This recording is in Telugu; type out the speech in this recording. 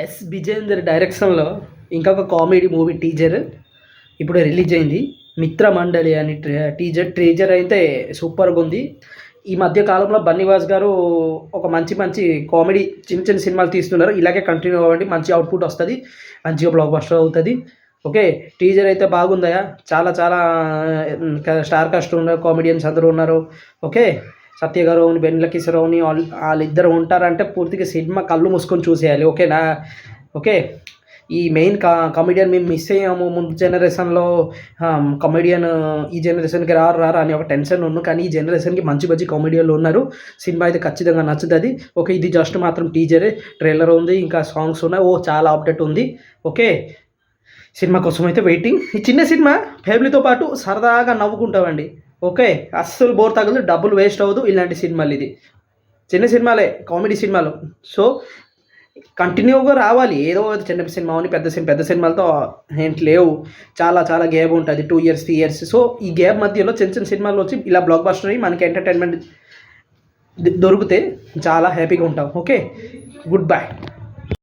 ఎస్ విజేందర్ డైరెక్షన్లో ఇంకొక కామెడీ మూవీ టీజర్ ఇప్పుడు రిలీజ్ అయింది. మిత్ర మండలి అని టీజర్ అయితే సూపర్గా ఉంది. ఈ మధ్య కాలంలో బన్నీవాస్ గారు ఒక మంచి మంచి కామెడీ చిన్న చిన్న సినిమాలు తీస్తున్నారు. ఇలాగే కంటిన్యూ అవ్వండి, మంచి అవుట్పుట్ వస్తుంది, మంచిగా బ్లాక్ బస్టర్ అవుతుంది. ఓకే, టీజర్ అయితే బాగుందయా. చాలా చాలా స్టార్ కాస్ట్ ఉన్నారు, కామెడియన్స్ అందరూ ఉన్నారు. ఓకే, సత్య గారు వెన్నెల కిషోరావుని వాళ్ళిద్దరు ఉంటారంటే పూర్తిగా సినిమా కళ్ళు మూసుకొని చూసేయాలి. ఓకేనా? ఓకే, ఈ మెయిన్ కామెడియన్ మేము మిస్ అయ్యాము. ముందు జనరేషన్లో కామెడియన్ ఈ జనరేషన్కి రారు అని ఒక టెన్షన్ ఉన్నాను. కానీ ఈ జనరేషన్కి మంచి మంచి కామెడియన్లు ఉన్నారు. సినిమా అయితే ఖచ్చితంగా నచ్చుతుంది. ఓకే, ఇది జస్ట్ మాత్రం టీజరే, ట్రైలర్ ఉంది, ఇంకా సాంగ్స్ ఉన్నాయి. చాలా అప్డేట్ ఉంది. ఓకే, సినిమా కోసం అయితే వెయిటింగ్. ఈ చిన్న సినిమా ఫ్యామిలీతో పాటు సరదాగా నవ్వుకుంటామండి. ఓకే, అస్సలు బోర్ తగదు, డబ్బులు వేస్ట్ అవ్వదు. ఇలాంటి సినిమాలు ఇది చిన్న సినిమాలే, కామెడీ సినిమాలు. సో కంటిన్యూగా రావాలి. ఏదో చిన్న సినిమా అని పెద్ద సినిమాలతో ఏంటి లేవు. చాలా చాలా గ్యాప్ ఉంటుంది, 2 years 3 years. సో ఈ గ్యాప్ మధ్యలో చిన్న చిన్న సినిమాలు వచ్చి ఇలా బ్లాక్ బస్టర్ అయ్యి మనకి ఎంటర్టైన్మెంట్ దొరికితే చాలా హ్యాపీగా ఉంటాం. Okay, good bye.